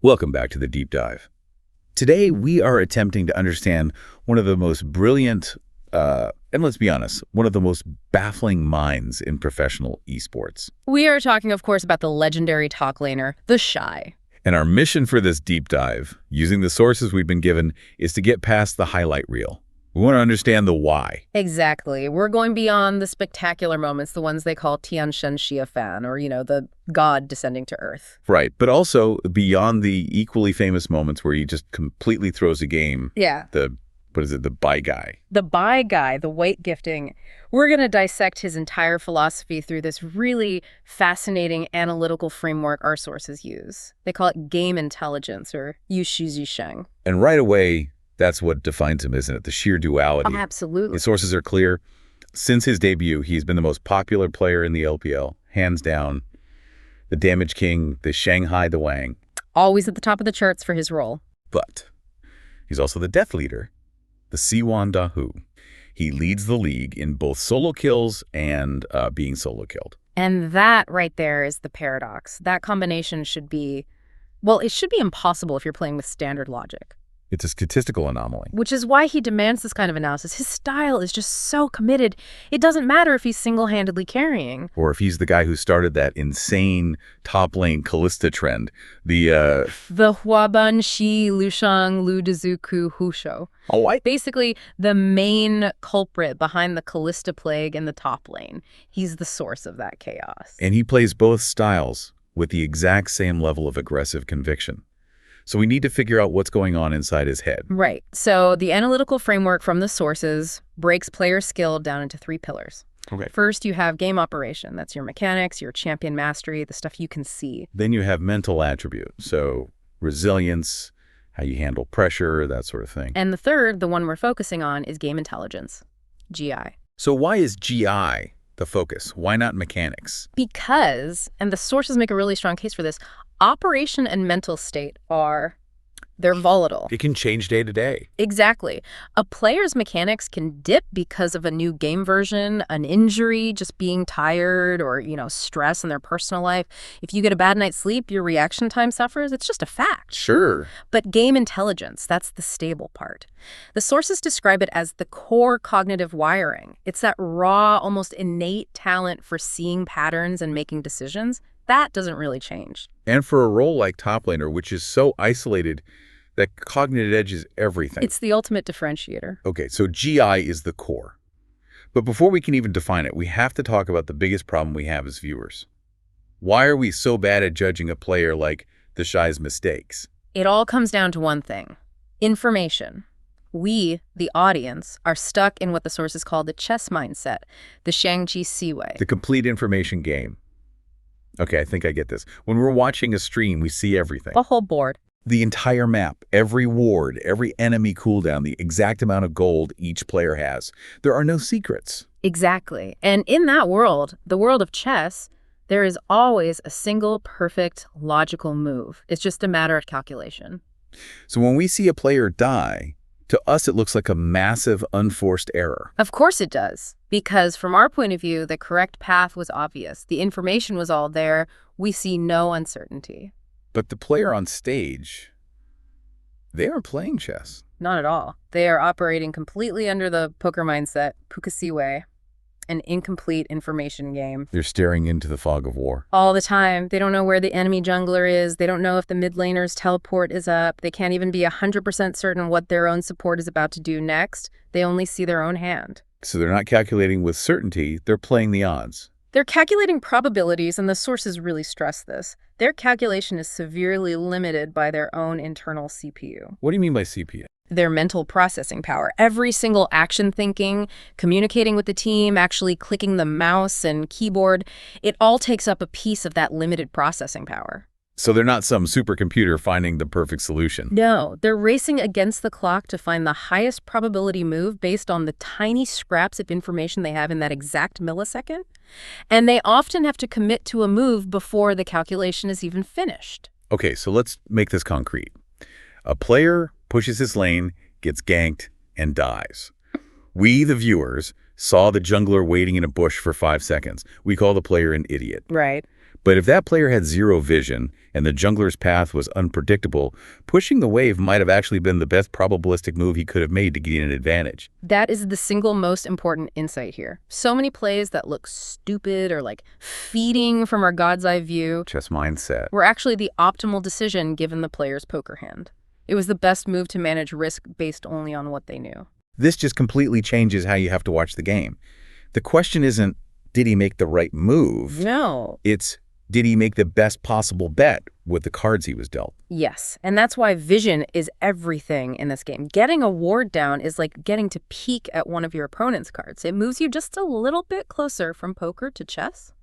Welcome back to the Deep Dive. Today, we are attempting to understand one of the most brilliant, and let's be honest, one of the most baffling minds in professional esports. We are talking, of course, about the legendary top laner, TheShy. And our mission for this deep dive, using the sources we've been given, is to get past the highlight reel. We want to understand the why. Exactly. We're going beyond the spectacular moments, the ones they call Tian Shen Xia Fan, or, the god descending to Earth. Right, but also beyond the equally famous moments where he just completely throws a game. Yeah. The buy guy. The buy guy, the weight gifting. We're going to dissect his entire philosophy through this really fascinating analytical framework our sources use. They call it game intelligence, or Yushi Sheng. And right away, that's what defines him, isn't it? The sheer duality. Oh, absolutely. His sources are clear. Since his debut, he's been the most popular player in the LPL, hands down. The damage king, the Shanghai the Wang. Always at the top of the charts for his role. But he's also the death leader, the Siwan Da Hu. He leads the league in both solo kills and being solo killed. And that right there is the paradox. That combination should be, it should be impossible if you're playing with standard logic. It's a statistical anomaly. Which is why he demands this kind of analysis. His style is just so committed. It doesn't matter if he's single-handedly carrying. Or if he's the guy who started that insane top lane Callista trend. The Huaban Shi Lushang Lu Dezuku Husho. Oh, what? Basically, the main culprit behind the Callista plague in the top lane. He's the source of that chaos. And he plays both styles with the exact same level of aggressive conviction. So we need to figure out what's going on inside his head. Right. So the analytical framework from the sources breaks player skill down into 3 pillars. Okay. First, you have game operation. That's your mechanics, your champion mastery, the stuff you can see. Then you have mental attribute. So resilience, how you handle pressure, that sort of thing. And the third, the one we're focusing on, is game intelligence, GI. So why is GI the focus? Why not mechanics? Because, and the sources make a really strong case for this, operation and mental state they're volatile. It can change day to day. Exactly. A player's mechanics can dip because of a new game version, an injury, just being tired, or, stress in their personal life. If you get a bad night's sleep, your reaction time suffers. It's just a fact. Sure. But game intelligence, that's the stable part. The sources describe it as the core cognitive wiring. It's that raw, almost innate talent for seeing patterns and making decisions. That doesn't really change. And for a role like top laner, which is so isolated, that cognitive edge is everything. It's the ultimate differentiator. Okay, so GI is the core. But before we can even define it, we have to talk about the biggest problem we have as viewers. Why are we so bad at judging a player like TheShy's mistakes? It all comes down to one thing: information. We, the audience, are stuck in what the sources call the chess mindset, the Shang-Chi Siwei. The complete information game. Okay, I think I get this. When we're watching a stream, we see everything. The whole board. The entire map, every ward, every enemy cooldown, the exact amount of gold each player has. There are no secrets. Exactly. And in that world, the world of chess, there is always a single perfect logical move. It's just a matter of calculation. So when we see a player die, to us it looks like a massive unforced error. Of course it does. Because from our point of view, the correct path was obvious. The information was all there. We see no uncertainty. But the player on stage, they aren't playing chess. Not at all. They are operating completely under the poker mindset, Pukasiwe, an incomplete information game. They're staring into the fog of war. All the time. They don't know where the enemy jungler is. They don't know if the mid laner's teleport is up. They can't even be 100% certain what their own support is about to do next. They only see their own hand. So they're not calculating with certainty, they're playing the odds. They're calculating probabilities, and the sources really stress this. Their calculation is severely limited by their own internal CPU. What do you mean by CPU? Their mental processing power. Every single action thinking, communicating with the team, actually clicking the mouse and keyboard, it all takes up a piece of that limited processing power. So they're not some supercomputer finding the perfect solution. No, they're racing against the clock to find the highest probability move based on the tiny scraps of information they have in that exact millisecond. And they often have to commit to a move before the calculation is even finished. Okay, so let's make this concrete. A player pushes his lane, gets ganked, and dies. We, the viewers, saw the jungler waiting in a bush for 5 seconds. We call the player an idiot. Right. But if that player had zero vision and the jungler's path was unpredictable, pushing the wave might have actually been the best probabilistic move he could have made to gain an advantage. That is the single most important insight here. So many plays that look stupid or like feeding from our God's eye view Chess mindset. were actually the optimal decision given the player's poker hand. It was the best move to manage risk based only on what they knew. This just completely changes how you have to watch the game. The question isn't, did he make the right move? No. It's, did he make the best possible bet with the cards he was dealt? Yes, and that's why vision is everything in this game. Getting a ward down is like getting to peek at one of your opponent's cards. It moves you just a little bit closer from poker to chess.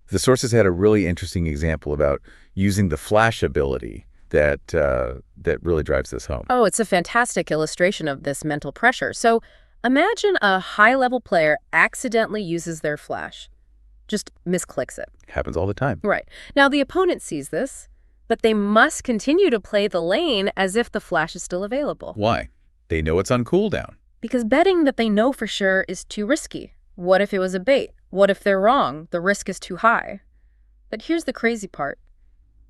The sources had a really interesting example about using the flash ability that really drives this home. Oh, it's a fantastic illustration of this mental pressure. So imagine a high-level player accidentally uses their flash. Just misclicks it. Happens all the time. Right. Now, the opponent sees this, but they must continue to play the lane as if the flash is still available. Why? They know it's on cooldown. Because betting that they know for sure is too risky. What if it was a bait? What if they're wrong? The risk is too high. But here's the crazy part.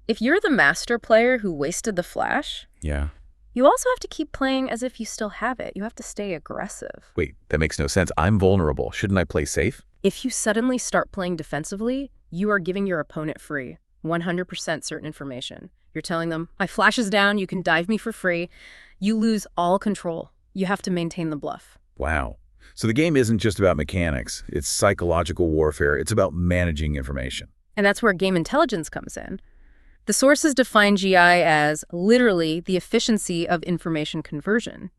If you're the master player who wasted the flash, Yeah. you also have to keep playing as if you still have it. You have to stay aggressive. Wait, that makes no sense. I'm vulnerable. Shouldn't I play safe? If you suddenly start playing defensively, you are giving your opponent free, 100% certain information. You're telling them, my flash is down, you can dive me for free. You lose all control. You have to maintain the bluff. Wow. So the game isn't just about mechanics. It's psychological warfare. It's about managing information. And that's where game intelligence comes in. The sources define GI as literally the efficiency of information conversion.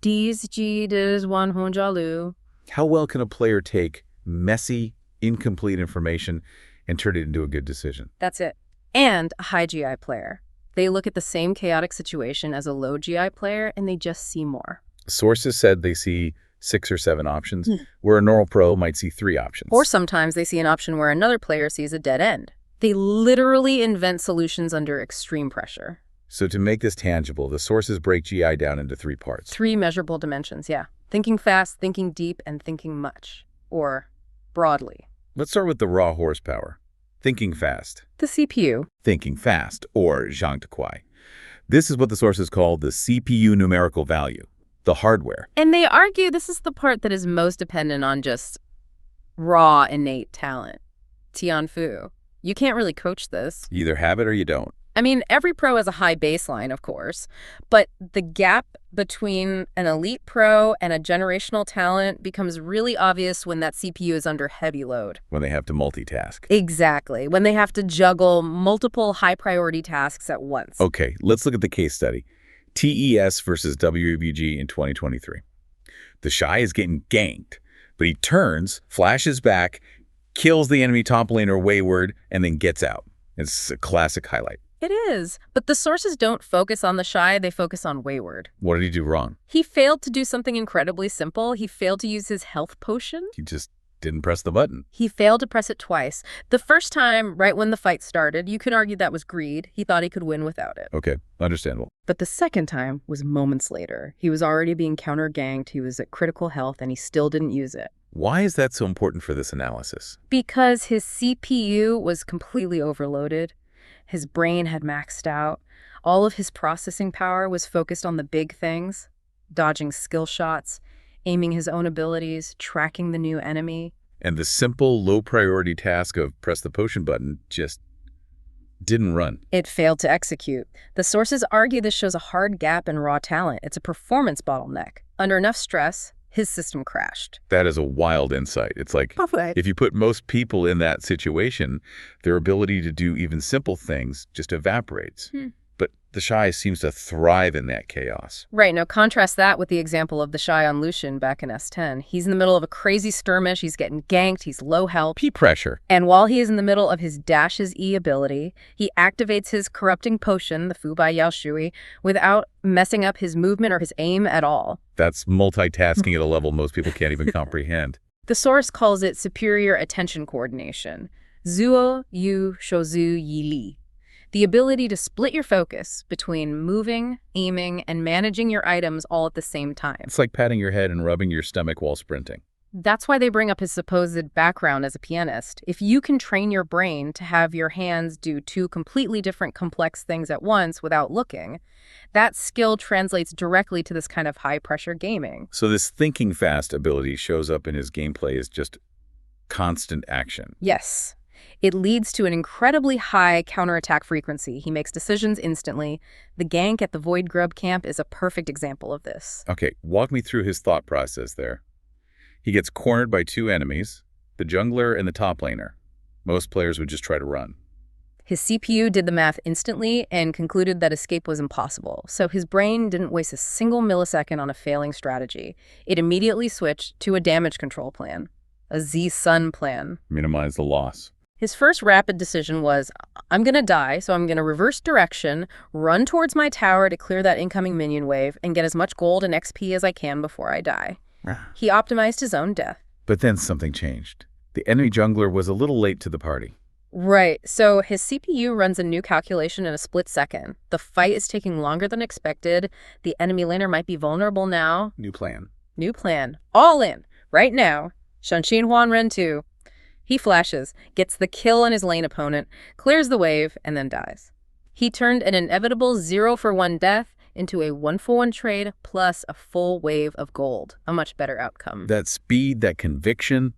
How well can a player take messy, incomplete information and turn it into a good decision? That's it. And a high GI player. They look at the same chaotic situation as a low GI player and they just see more. Sources said they see 6 or 7 options, where a normal pro might see 3 options. Or sometimes they see an option where another player sees a dead end. They literally invent solutions under extreme pressure. So to make this tangible, the sources break GI down into 3 parts. 3 measurable dimensions, yeah. Thinking fast, thinking deep, and thinking much. Or broadly. Let's start with the raw horsepower. Thinking fast. The CPU. Thinking fast, or Zhang Tuquai. This is what the sources call the CPU numerical value, the hardware. And they argue this is the part that is most dependent on just raw innate talent. Tianfu. You can't really coach this. You either have it or you don't. I mean, every pro has a high baseline, of course, but the gap between an elite pro and a generational talent becomes really obvious when that CPU is under heavy load. When they have to multitask. Exactly. When they have to juggle multiple high-priority tasks at once. Okay, let's look at the case study. TES versus WBG in 2023. TheShy is getting ganked, but he turns, flashes back, kills the enemy top laner Wayward, and then gets out. It's a classic highlight. It is, but the sources don't focus on TheShy, they focus on Wayward. What did he do wrong? He failed to do something incredibly simple. He failed to use his health potion. He just didn't press the button. He failed to press it twice. The first time, right when the fight started, you could argue that was greed. He thought he could win without it. Okay, understandable. But the second time was moments later. He was already being counter-ganked, he was at critical health, and he still didn't use it. Why is that so important for this analysis? Because his CPU was completely overloaded. His brain had maxed out. All of his processing power was focused on the big things, dodging skill shots, aiming his own abilities, tracking the new enemy. And the simple, low-priority task of press the potion button just didn't run. It failed to execute. The sources argue this shows a hard gap in raw talent. It's a performance bottleneck. Under enough stress, his system crashed. That is a wild insight. It's like, if you put most people in that situation, their ability to do even simple things just evaporates. But TheShy seems to thrive in that chaos. Right. Now contrast that with the example of TheShy on Lucian back in S10. He's in the middle of a crazy skirmish. He's getting ganked. He's low health. P-pressure. And while he is in the middle of his dash his E ability, he activates his corrupting potion, the Fu Bai Yao Shui, without messing up his movement or his aim at all. That's multitasking at a level most people can't even comprehend. The source calls it superior attention coordination. Zuo Yu Shouzu Yi Li. The ability to split your focus between moving, aiming, and managing your items all at the same time. It's like patting your head and rubbing your stomach while sprinting. That's why they bring up his supposed background as a pianist. If you can train your brain to have your hands do two completely different complex things at once without looking, that skill translates directly to this kind of high-pressure gaming. So this thinking fast ability shows up in his gameplay as just constant action. Yes. It leads to an incredibly high counterattack frequency. He makes decisions instantly. The gank at the Void Grub camp is a perfect example of this. Okay, walk me through his thought process there. He gets cornered by two enemies, the jungler and the top laner. Most players would just try to run. His CPU did the math instantly and concluded that escape was impossible, so his brain didn't waste a single millisecond on a failing strategy. It immediately switched to a damage control plan, a Z-Sun plan. Minimize the loss. His first rapid decision was, I'm going to die, so I'm going to reverse direction, run towards my tower to clear that incoming minion wave, and get as much gold and XP as I can before I die. He optimized his own death. But then something changed. The enemy jungler was a little late to the party. Right, so his CPU runs a new calculation in a split second. The fight is taking longer than expected. The enemy laner might be vulnerable now. New plan. New plan. All in. Right now. Shanshin Huanren 2. He flashes, gets the kill on his lane opponent, clears the wave, and then dies. He turned an inevitable 0-for-1 death into a 1-for-1 trade plus a full wave of gold. A much better outcome. That speed, that conviction,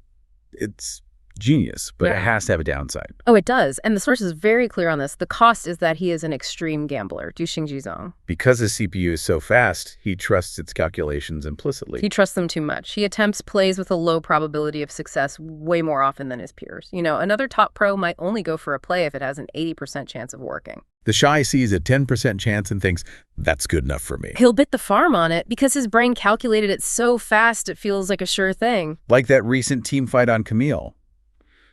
it's genius, but it has to have a downside. Oh, it does. And the source is very clear on this. The cost is that he is an extreme gambler, Du Xingjizong. Because his CPU is so fast, he trusts its calculations implicitly. He trusts them too much. He attempts plays with a low probability of success way more often than his peers. You know, another top pro might only go for a play if it has an 80% chance of working. TheShy sees a 10% chance and thinks, that's good enough for me. He'll bet the farm on it because his brain calculated it so fast it feels like a sure thing. Like that recent team fight on Camille.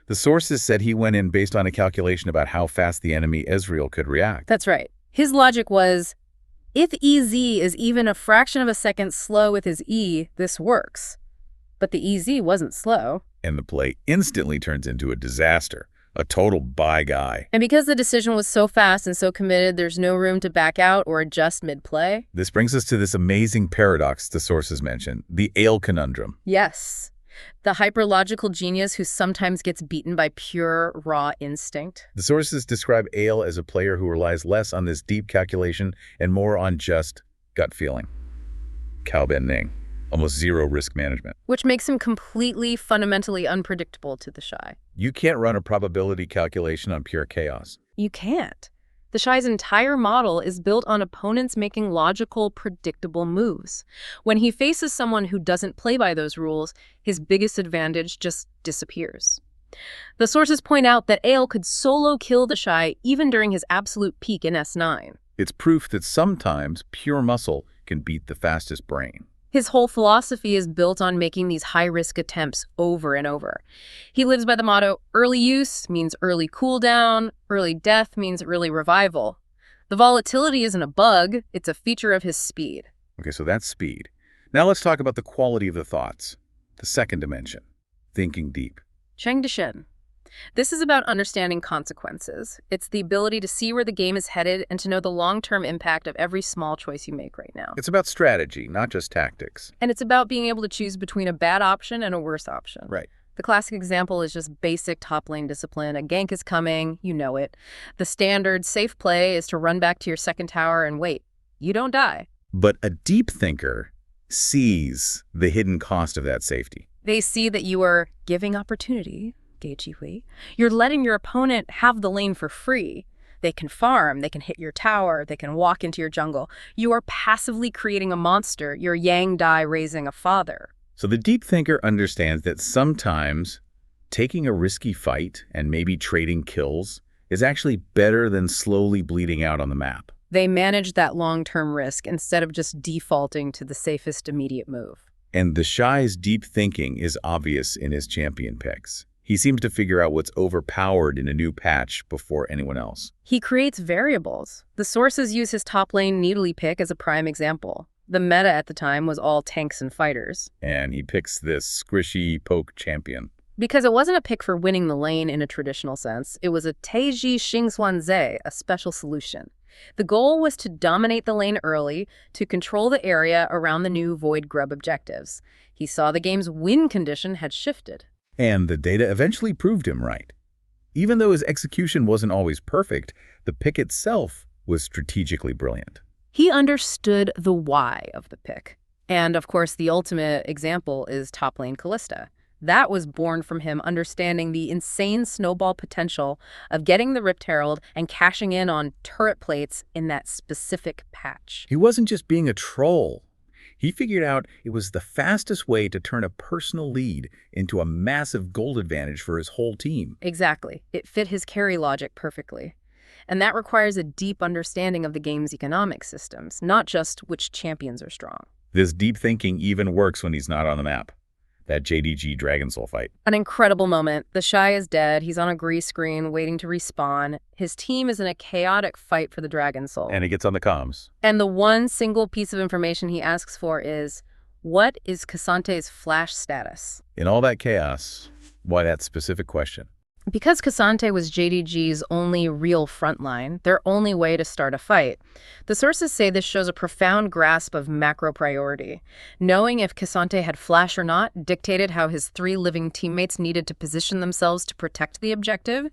The sources said he went in based on a calculation about how fast the enemy Ezreal could react. That's right. His logic was, if EZ is even a fraction of a second slow with his E, this works. But the EZ wasn't slow. And the play instantly turns into a disaster. A total buy guy. And because the decision was so fast and so committed, there's no room to back out or adjust mid-play. This brings us to this amazing paradox the sources mention, the Ale conundrum. Yes. The hyperlogical genius who sometimes gets beaten by pure, raw instinct. The sources describe Ale as a player who relies less on this deep calculation and more on just gut feeling. Cao Ben Ning. Almost zero risk management. Which makes him completely, fundamentally unpredictable to TheShy. You can't run a probability calculation on pure chaos. You can't. TheShy's entire model is built on opponents making logical, predictable moves. When he faces someone who doesn't play by those rules, his biggest advantage just disappears. The sources point out that Ale could solo kill TheShy even during his absolute peak in S9. It's proof that sometimes pure muscle can beat the fastest brain. His whole philosophy is built on making these high-risk attempts over and over. He lives by the motto, early use means early cooldown, early death means early revival. The volatility isn't a bug, it's a feature of his speed. Okay, so that's speed. Now let's talk about the quality of the thoughts. The second dimension, thinking deep. Cheng Deshen. This is about understanding consequences. It's the ability to see where the game is headed and to know the long-term impact of every small choice you make right now. It's about strategy, not just tactics. And it's about being able to choose between a bad option and a worse option. Right. The classic example is just basic top lane discipline. A gank is coming, you know it. The standard safe play is to run back to your second tower and wait. You don't die. But a deep thinker sees the hidden cost of that safety. They see that you are giving opportunity. You're letting your opponent have the lane for free. They can farm, they can hit your tower, they can walk into your jungle. You are passively creating a monster. You're Yang Dai raising a father. So the deep thinker understands that sometimes taking a risky fight and maybe trading kills is actually better than slowly bleeding out on the map. They manage that long-term risk instead of just defaulting to the safest immediate move. And TheShy's deep thinking is obvious in his champion picks. He seems to figure out what's overpowered in a new patch before anyone else. He creates variables. The sources use his top lane needly pick as a prime example. The meta at the time was all tanks and fighters. And he picks this squishy poke champion. Because it wasn't a pick for winning the lane in a traditional sense. It was a Teiji Xingxuanzhe, a special solution. The goal was to dominate the lane early, to control the area around the new Void Grub objectives. He saw the game's win condition had shifted. And the data eventually proved him right. Even though his execution wasn't always perfect, the pick itself was strategically brilliant. He understood the why of the pick. And, of course, the ultimate example is top lane Callista. That was born from him understanding the insane snowball potential of getting the Ripped Herald and cashing in on turret plates in that specific patch. He wasn't just being a troll. He figured out it was the fastest way to turn a personal lead into a massive gold advantage for his whole team. Exactly. It fit his carry logic perfectly. And that requires a deep understanding of the game's economic systems, not just which champions are strong. This deep thinking even works when he's not on the map. That JDG Dragon Soul fight. An incredible moment. TheShy is dead. He's on a grease screen waiting to respawn. His team is in a chaotic fight for the Dragon Soul. And he gets on the comms. And the one single piece of information he asks for is, what is Cassante's flash status? In all that chaos, why that specific question? Because Cassante was JDG's only real frontline, their only way to start a fight, the sources say this shows a profound grasp of macro priority. Knowing if Cassante had flash or not dictated how his 3 living teammates needed to position themselves to protect the objective.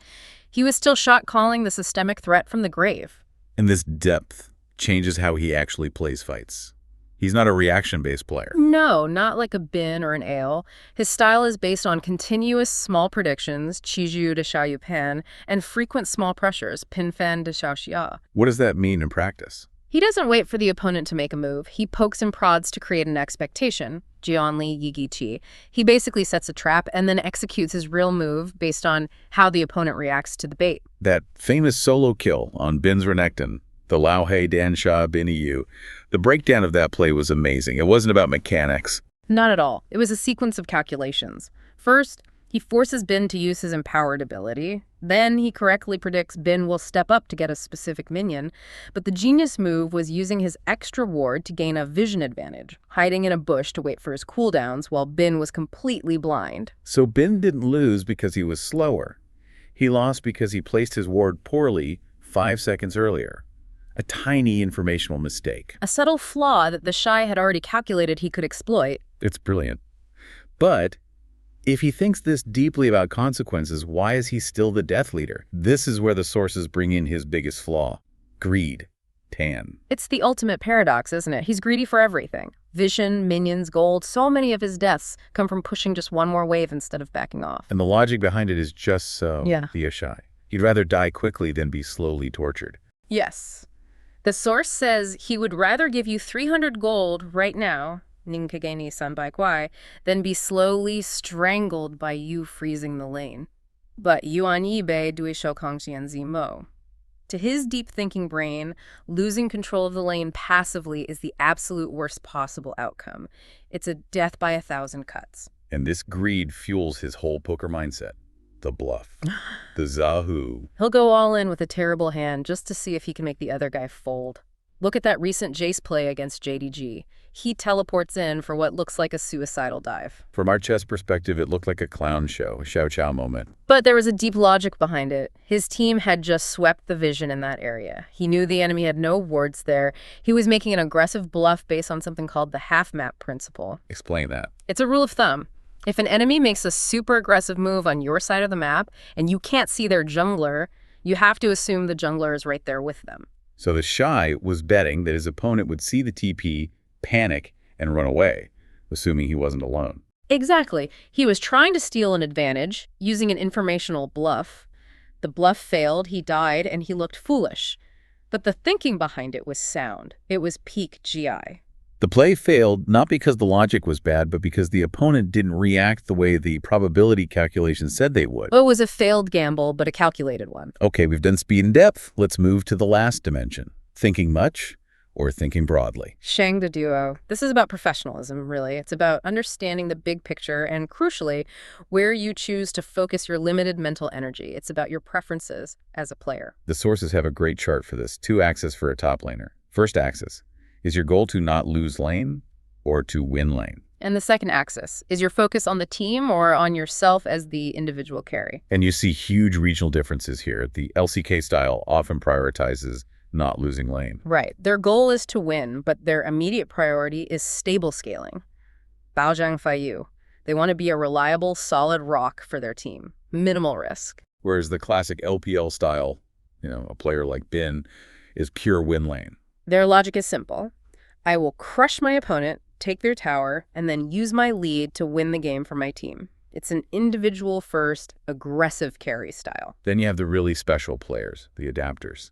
He was still shot calling the systemic threat from the grave. And this depth changes how he actually plays fights. He's not a reaction-based player. No, not like a Bin or an Ale. His style is based on continuous small predictions, Qiju de Xiaoyu Pan, and frequent small pressures, Pin Fan de Xiaoxia. What does that mean in practice? He doesn't wait for the opponent to make a move. He pokes and prods to create an expectation, Jianli Yigi Qi. He basically sets a trap and then executes his real move based on how the opponent reacts to the bait. That famous solo kill on Bin's Renekton, the Lao Hei Dan Sha Bin Yu, the breakdown of that play was amazing. It wasn't about mechanics. Not at all. It was a sequence of calculations. First, he forces Bin to use his empowered ability. Then he correctly predicts Bin will step up to get a specific minion. But the genius move was using his extra ward to gain a vision advantage, hiding in a bush to wait for his cooldowns while Bin was completely blind. So Bin didn't lose because he was slower. He lost because he placed his ward poorly 5 seconds earlier. A tiny informational mistake. A subtle flaw that TheShy had already calculated he could exploit. It's brilliant. But if he thinks this deeply about consequences, why is he still the Death Leader? This is where the sources bring in his biggest flaw. Greed. Tan. It's the ultimate paradox, isn't it? He's greedy for everything. Vision, minions, gold. So many of his deaths come from pushing just one more wave instead of backing off. And the logic behind it is just so TheShy. He'd rather die quickly than be slowly tortured. Yes. The source says he would rather give you 300 gold right now, Ninkage ni Sanbai Kwai, than be slowly strangled by you freezing the lane. But Yuan Yibei Dui Shou Kongxian Zi Mo. To his deep-thinking brain, losing control of the lane passively is the absolute worst possible outcome. It's a death by 1,000 cuts. And this greed fuels his whole poker mindset. The bluff. The Zahu. He'll go all in with a terrible hand just to see if he can make the other guy fold. Look at that recent Jace play against JDG. He teleports in for what looks like a suicidal dive. From our chess perspective, it looked like a clown show, a Xiao Chow moment. But there was a deep logic behind it. His team had just swept the vision in that area. He knew the enemy had no wards there. He was making an aggressive bluff based on something called the half-map principle. Explain that. It's a rule of thumb. If an enemy makes a super aggressive move on your side of the map and you can't see their jungler, you have to assume the jungler is right there with them. So TheShy was betting that his opponent would see the TP, panic, and run away, assuming he wasn't alone. Exactly. He was trying to steal an advantage, using an informational bluff. The bluff failed, he died, and he looked foolish. But the thinking behind it was sound. It was peak GI. The play failed not because the logic was bad, but because the opponent didn't react the way the probability calculations said they would. It was a failed gamble, but a calculated one. Okay, we've done speed and depth. Let's move to the last dimension. Thinking much or thinking broadly. Shang the duo. This is about professionalism, really. It's about understanding the big picture and, crucially, where you choose to focus your limited mental energy. It's about your preferences as a player. The sources have a great chart for this. 2 axes for a top laner. First axis. Is your goal to not lose lane or to win lane? And the second axis, is your focus on the team or on yourself as the individual carry? And you see huge regional differences here. The LCK style often prioritizes not losing lane. Right. Their goal is to win, but their immediate priority is stable scaling. Baozhang Feiyu. They want to be a reliable, solid rock for their team. Minimal risk. Whereas the classic LPL style, a player like Bin, is pure win lane. Their logic is simple. I will crush my opponent, take their tower, and then use my lead to win the game for my team. It's an individual-first, aggressive carry style. Then you have the really special players, the adapters,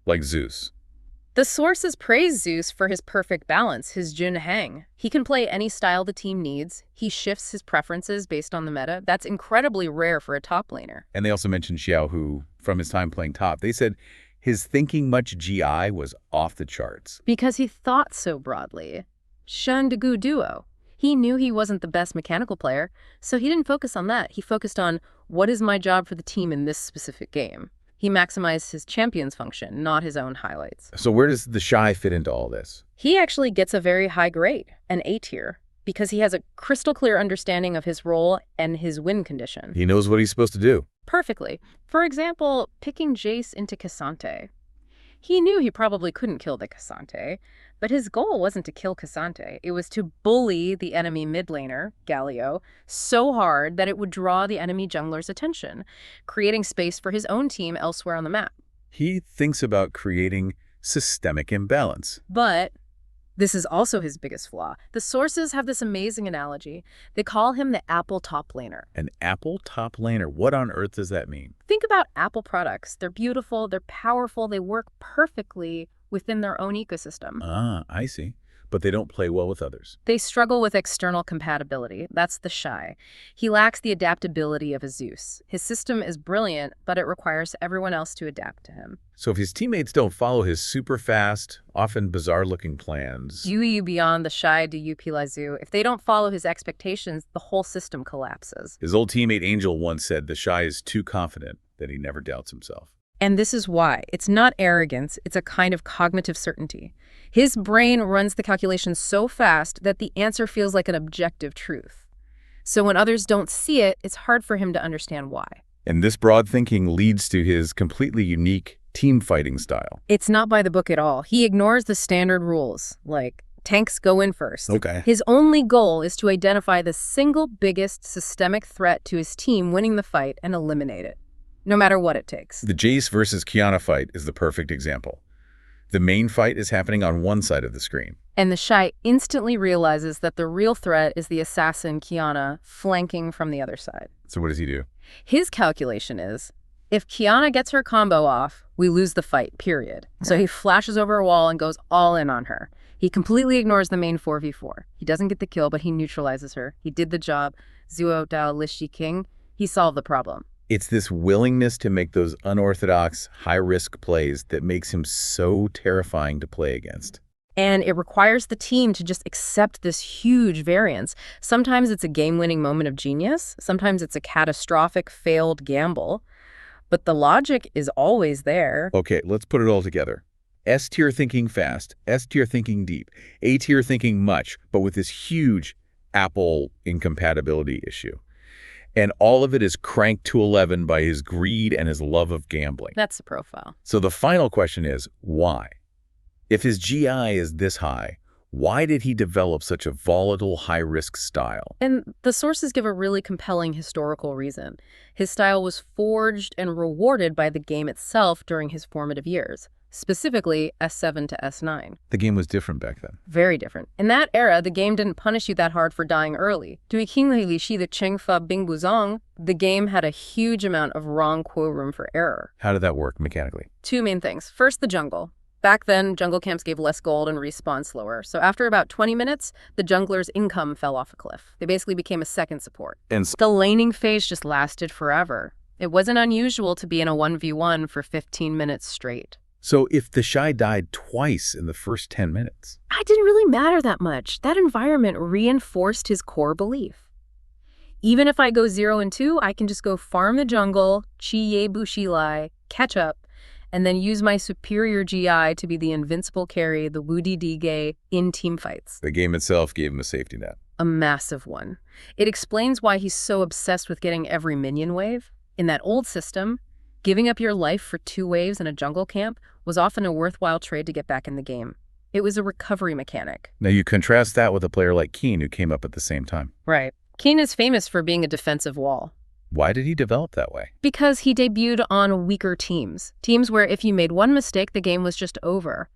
like Zeus. The sources praise Zeus for his perfect balance, his Jun Hang. He can play any style the team needs. He shifts his preferences based on the meta. That's incredibly rare for a top laner. And they also mentioned Xiao, who, from his time playing top, they said his thinking much GI was off the charts. Because he thought so broadly. Shen Degu duo. He knew he wasn't the best mechanical player, so he didn't focus on that. He focused on, what is my job for the team in this specific game? He maximized his champion's function, not his own highlights. So where does TheShy fit into all this? He actually gets a very high grade, an A tier, because he has a crystal clear understanding of his role and his win condition. He knows what he's supposed to do. Perfectly. For example, picking Jace into Cassante. He knew he probably couldn't kill the Cassante, but his goal wasn't to kill Cassante. It was to bully the enemy mid laner, Galio, so hard that it would draw the enemy jungler's attention, creating space for his own team elsewhere on the map. He thinks about creating systemic imbalance. But this is also his biggest flaw. The sources have this amazing analogy. They call him the Apple top laner. An Apple top laner? What on earth does that mean? Think about Apple products. They're beautiful, they're powerful, they work perfectly within their own ecosystem. Ah, I see. But they don't play well with others. They struggle with external compatibility. That's TheShy. He lacks the adaptability of a Zeus. His system is brilliant, but it requires everyone else to adapt to him. So if his teammates don't follow his super fast, often bizarre-looking plans... Du beyond TheShy du Pilazu. If they don't follow his expectations, the whole system collapses. His old teammate Angel once said TheShy is too confident that he never doubts himself. And this is why. It's not arrogance, it's a kind of cognitive certainty. His brain runs the calculations so fast that the answer feels like an objective truth. So when others don't see it, it's hard for him to understand why. And this broad thinking leads to his completely unique team fighting style. It's not by the book at all. He ignores the standard rules, like tanks go in first. Okay. His only goal is to identify the single biggest systemic threat to his team winning the fight and eliminate it, no matter what it takes. The Jace versus Qiyana fight is the perfect example. The main fight is happening on one side of the screen. And TheShy instantly realizes that the real threat is the assassin Qiyana flanking from the other side. So what does he do? His calculation is, if Qiyana gets her combo off, we lose the fight, period. So he flashes over a wall and goes all in on her. He completely ignores the main 4v4. He doesn't get the kill, but he neutralizes her. He did the job. Zuo Dao Lishi King. He solved the problem. It's this willingness to make those unorthodox, high-risk plays that makes him so terrifying to play against. And it requires the team to just accept this huge variance. Sometimes it's a game-winning moment of genius. Sometimes it's a catastrophic, failed gamble. But the logic is always there. Okay, let's put it all together. S-tier thinking fast, S-tier thinking deep, A-tier thinking much, but with this huge Apple incompatibility issue. And all of it is cranked to 11 by his greed and his love of gambling. That's the profile. So the final question is, why? If his GI is this high, why did he develop such a volatile, high-risk style? And the sources give a really compelling historical reason. His style was forged and rewarded by the game itself during his formative years, specifically S7 to S9. The game was different back then. Very different. In that era, the game didn't punish you that hard for dying early. Dui Qingli Li Shi the Chengfa Bing Buzong, the game had a huge amount of wrong quo room for error. How did that work mechanically? Two main things. First, the jungle. Back then, jungle camps gave less gold and respawned slower. So after about 20 minutes, the jungler's income fell off a cliff. They basically became a second support. And the laning phase just lasted forever. It wasn't unusual to be in a 1v1 for 15 minutes straight. so if TheShy died twice in the first 10 minutes? It didn't really matter that much. That environment reinforced his core belief. Even if I go 0 and 2, I can just go farm the jungle, chi ye bu shi lai, catch up, and then use my superior GI to be the invincible carry, the Wu Di Dige, in team fights. The game itself gave him a safety net. A massive one. It explains why he's so obsessed with getting every minion wave. In that old system, giving up your life for 2 waves in a jungle camp was often a worthwhile trade to get back in the game. It was a recovery mechanic. Now you contrast that with a player like Keane who came up at the same time. Right. Keane is famous for being a defensive wall. Why did he develop that way? Because he debuted on weaker teams. Teams where if you made one mistake, the game was just over.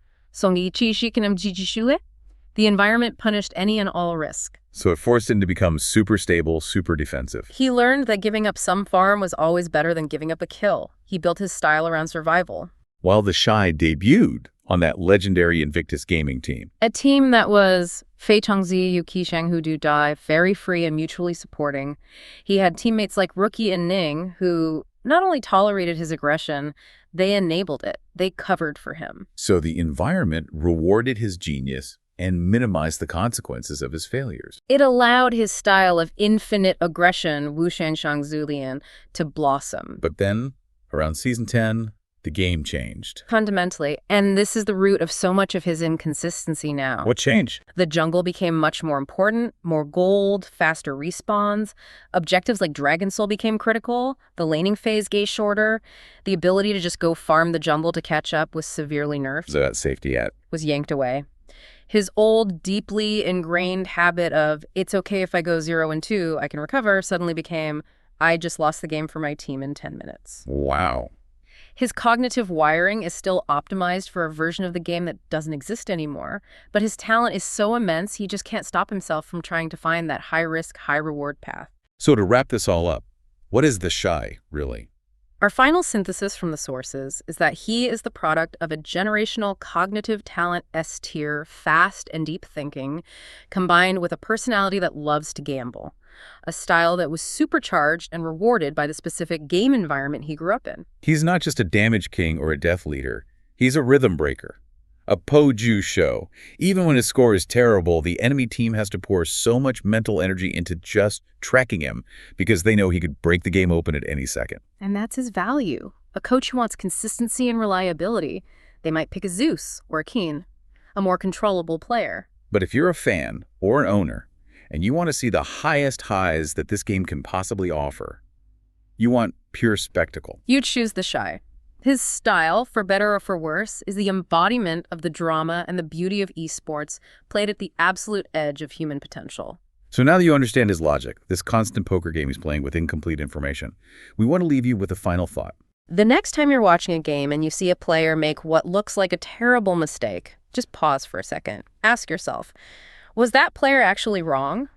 The environment punished any and all risk. So it forced him to become super stable, super defensive. He learned that giving up some farm was always better than giving up a kill. He built his style around survival. While TheShy debuted on that legendary Invictus Gaming team. A team that was Fei Changzi, Yuki Shanghu Du Dai, very free and mutually supporting. He had teammates like Rookie and Ning who not only tolerated his aggression, they enabled it. They covered for him. So the environment rewarded his genius and minimized the consequences of his failures. It allowed his style of infinite aggression, Wuxian Shangzulian, to blossom. But then, around season 10, the game changed. Fundamentally, and this is the root of so much of his inconsistency now. What changed? The jungle became much more important, more gold, faster respawns. Objectives like Dragon Soul became critical. The laning phase gave shorter. The ability to just go farm the jungle to catch up was severely nerfed. So that safety net was yanked away. His old, deeply ingrained habit of, it's okay if I go 0 and 2, I can recover, suddenly became, I just lost the game for my team in 10 minutes. Wow. His cognitive wiring is still optimized for a version of the game that doesn't exist anymore, but his talent is so immense he just can't stop himself from trying to find that high-risk, high-reward path. So to wrap this all up, what is TheShy, really? Our final synthesis from the sources is that he is the product of a generational cognitive talent S-tier, fast and deep thinking, combined with a personality that loves to gamble, a style that was supercharged and rewarded by the specific game environment he grew up in. He's not just a damage king or a death leader. He's a rhythm breaker, a Poju show. Even when his score is terrible, the enemy team has to pour so much mental energy into just tracking him because they know he could break the game open at any second. And that's his value. A coach who wants consistency and reliability, they might pick a Zeus or a Keane, a more controllable player. But if you're a fan or an owner, and you want to see the highest highs that this game can possibly offer, you want pure spectacle, you choose TheShy. His style, for better or for worse, is the embodiment of the drama and the beauty of esports, played at the absolute edge of human potential. So now that you understand his logic, this constant poker game he's playing with incomplete information, we want to leave you with a final thought. The next time you're watching a game and you see a player make what looks like a terrible mistake, just pause for a second. Ask yourself, was that player actually wrong?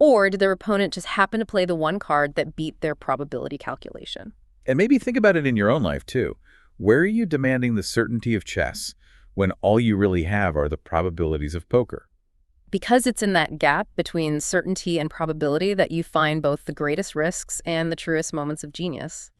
Or did their opponent just happen to play the one card that beat their probability calculation? And maybe think about it in your own life, too. Where are you demanding the certainty of chess when all you really have are the probabilities of poker? Because it's in that gap between certainty and probability that you find both the greatest risks and the truest moments of genius.